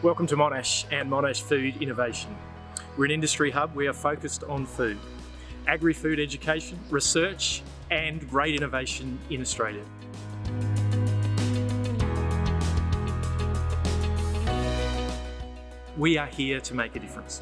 Welcome to Monash and Monash Food Innovation. We're an industry hub. We are focused on food, agri-food education, research and great innovation in Australia. We are here to make a difference.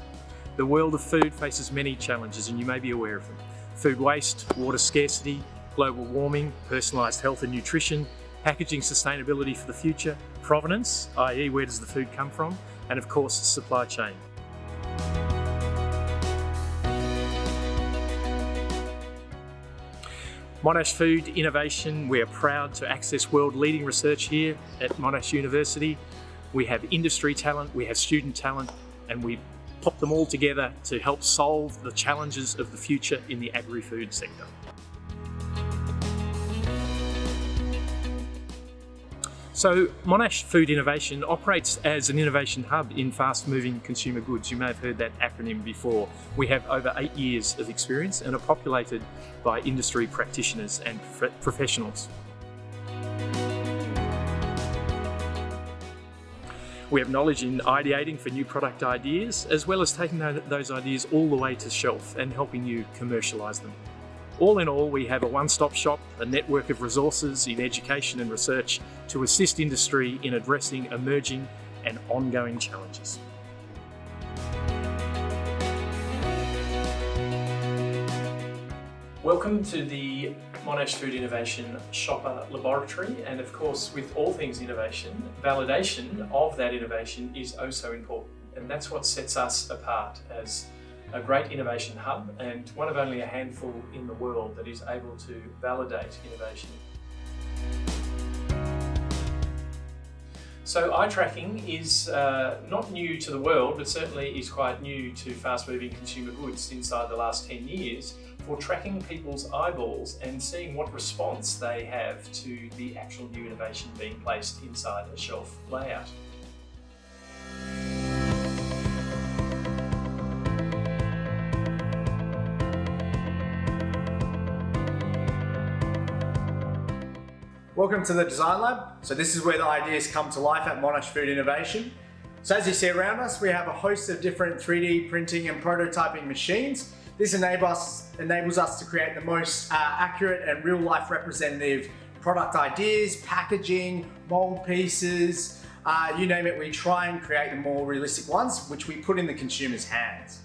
The world of food faces many challenges and you may be aware of them. Food waste, water scarcity, global warming, personalised health and nutrition, packaging sustainability for the future, provenance, i.e. where does the food come from, and of course supply chain. Monash Food Innovation, we are proud to access world-leading research here at Monash University. We have industry talent, we have student talent, and we pop them all together to help solve the challenges of the future in the agri-food sector. So Monash Food Innovation operates as an innovation hub in fast-moving consumer goods. You may have heard that acronym before. We have over 8 years of experience and are populated by industry practitioners and professionals. We have knowledge in ideating for new product ideas, as well as taking those ideas all the way to shelf and helping you commercialise them. All in all, we have a one-stop shop, a network of resources in education and research to assist industry in addressing emerging and ongoing challenges. Welcome to the Monash Food Innovation Shopper Laboratory, and of course with all things innovation, validation of that innovation is oh so important, and that's what sets us apart as a great innovation hub and one of only a handful in the world that is able to validate innovation. So eye tracking is not new to the world, but certainly is quite new to fast-moving consumer goods inside the last 10 years for tracking people's eyeballs and seeing what response they have to the actual new innovation being placed inside a shelf layout. Welcome to the Design Lab. So this is where the ideas come to life at Monash Food Innovation. So as you see around us, we have a host of different 3D printing and prototyping machines. This enables us to create the most accurate and real-life representative product ideas, packaging, mold pieces, you name it. We try and create the more realistic ones, which we put in the consumer's hands.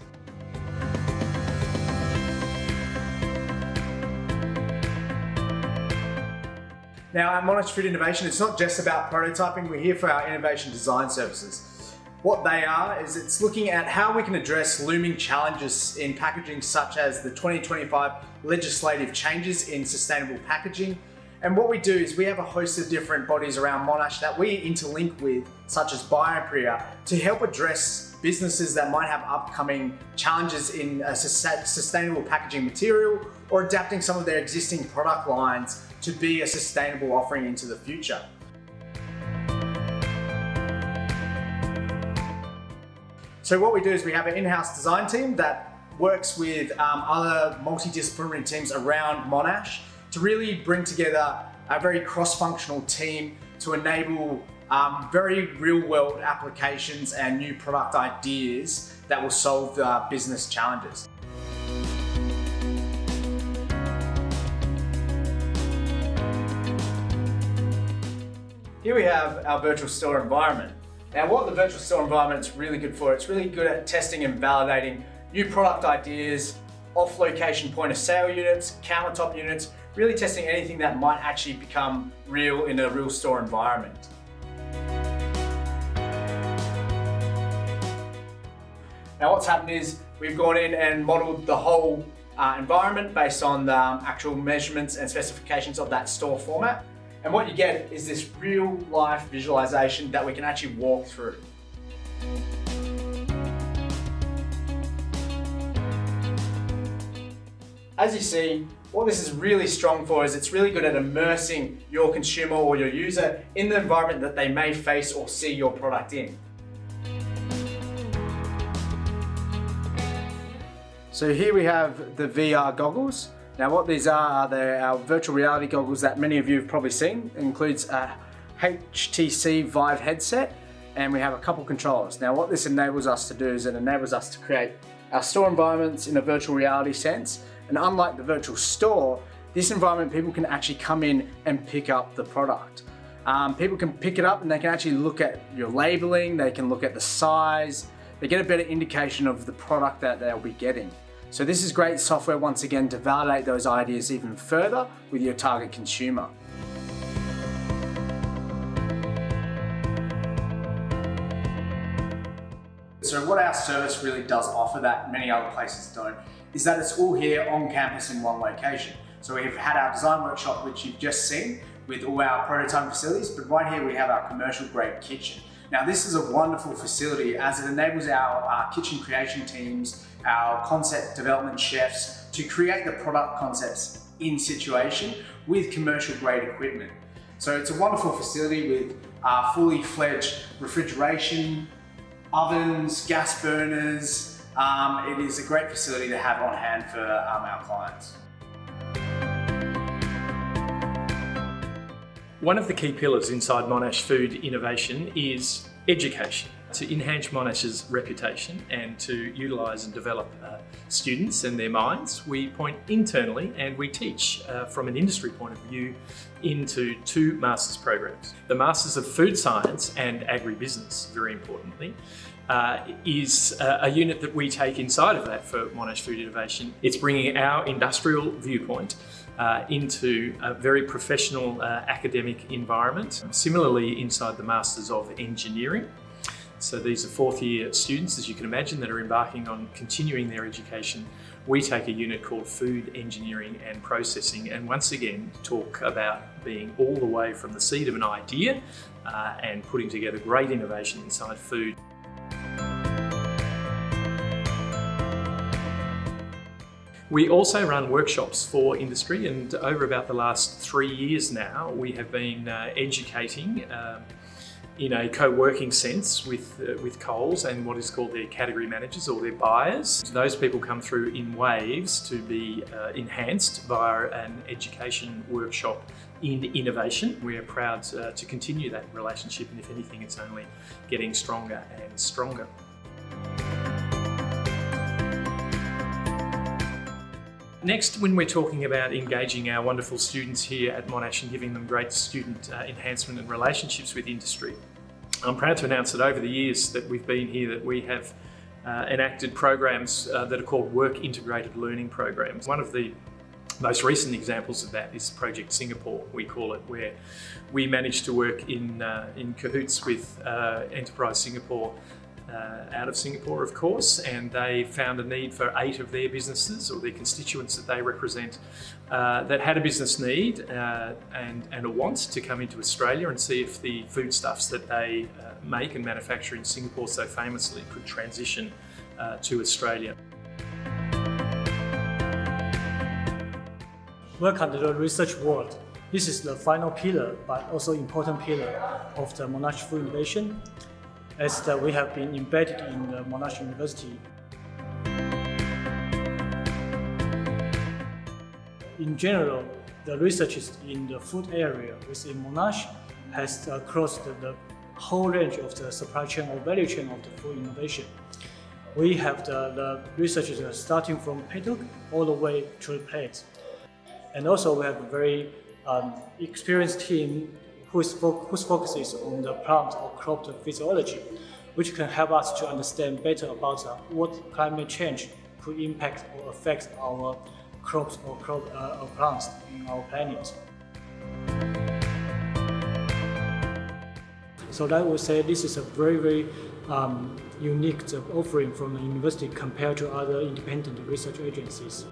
Now at Monash Food Innovation, it's not just about prototyping, we're here for our innovation design services. What they are is it's looking at how we can address looming challenges in packaging such as the 2025 legislative changes in sustainable packaging. And what we do is we have a host of different bodies around Monash that we interlink with, such as Biopriya, to help address businesses that might have upcoming challenges in sustainable packaging material or adapting some of their existing product lines to be a sustainable offering into the future. So what we do is we have an in-house design team that works with other multidisciplinary teams around Monash to really bring together a very cross-functional team to enable very real-world applications and new product ideas that will solve the business challenges. Here we have our virtual store environment. Now what the virtual store environment is really good for, it's really good at testing and validating new product ideas, off-location point of sale units, countertop units, really testing anything that might actually become real in a real store environment. Now what's happened is we've gone in and modeled the whole environment based on the actual measurements and specifications of that store format. And what you get is this real life visualization that we can actually walk through. As you see, what this is really strong for is it's really good at immersing your consumer or your user in the environment that they may face or see your product in. So here we have the VR goggles. Now what these are they're our virtual reality goggles that many of you have probably seen. It includes a HTC Vive headset and we have a couple controllers. Now what this enables us to do is it enables us to create our store environments in a virtual reality sense, and unlike the virtual store, this environment people can actually come in and pick up the product. People can pick it up and they can actually look at your labeling, they can look at the size, they get a better indication of the product that they'll be getting. So this is great software once again to validate those ideas even further with your target consumer. So what our service really does offer that many other places don't is that it's all here on campus in one location. So we've had our design workshop, which you've just seen, with all our prototype facilities, but right here we have our commercial grade kitchen. Now this is a wonderful facility as it enables our kitchen creation teams, our concept development chefs to create the product concepts in situation with commercial grade equipment. So it's a wonderful facility with fully fledged refrigeration, ovens, gas burners. It is a great facility to have on hand for our clients. One of the key pillars inside Monash Food Innovation is education. To enhance Monash's reputation and to utilise and develop students and their minds, we point internally and we teach from an industry point of view into two Masters programs. The Masters of Food Science and Agribusiness, very importantly, is a unit that we take inside of that for Monash Food Innovation. It's bringing our industrial viewpoint into a very professional academic environment. Similarly, inside the Masters of Engineering. So these are fourth year students, as you can imagine, that are embarking on continuing their education. We take a unit called Food Engineering and Processing, and once again talk about being all the way from the seed of an idea and putting together great innovation inside food. We also run workshops for industry, and over about the last 3 years now, we have been educating in a co-working sense with Coles and what is called their category managers or their buyers. Those people come through in waves to be enhanced via an education workshop in innovation. We are proud to continue that relationship, and if anything, it's only getting stronger and stronger. Next, when we're talking about engaging our wonderful students here at Monash and giving them great student enhancement and relationships with industry, I'm proud to announce that over the years that we've been here that we have enacted programs that are called work integrated learning programs. One of the most recent examples of that is Project Singapore, we call it, where we managed to work in cahoots with Enterprise Singapore out of Singapore, of course, and they found a need for 8 of their businesses or their constituents that they represent that had a business need and a want to come into Australia and see if the foodstuffs that they make and manufacture in Singapore so famously could transition to Australia. Welcome to the research world. This is the final pillar, but also important pillar of the Monash Food Innovation, as we have been embedded in the Monash University. In general, the research is in the food area within Monash has crossed the whole range of the supply chain or value chain of the food innovation. We have the researchers starting from paddock all the way to the plate. And also we have a very experienced team whose focus is on the plant or crop physiology, which can help us to understand better about what climate change could impact or affect our crops or plants in our planet. So I would say this is a very unique offering from the university compared to other independent research agencies.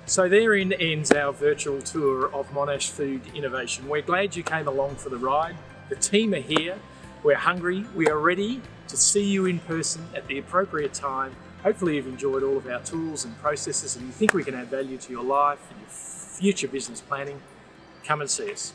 So therein ends our virtual tour of Monash Food Innovation. We're glad you came along for the ride. The team are here, we're hungry, we are ready to see you in person at the appropriate time. Hopefully you've enjoyed all of our tools and processes and you think we can add value to your life and your future business planning. Come and see us.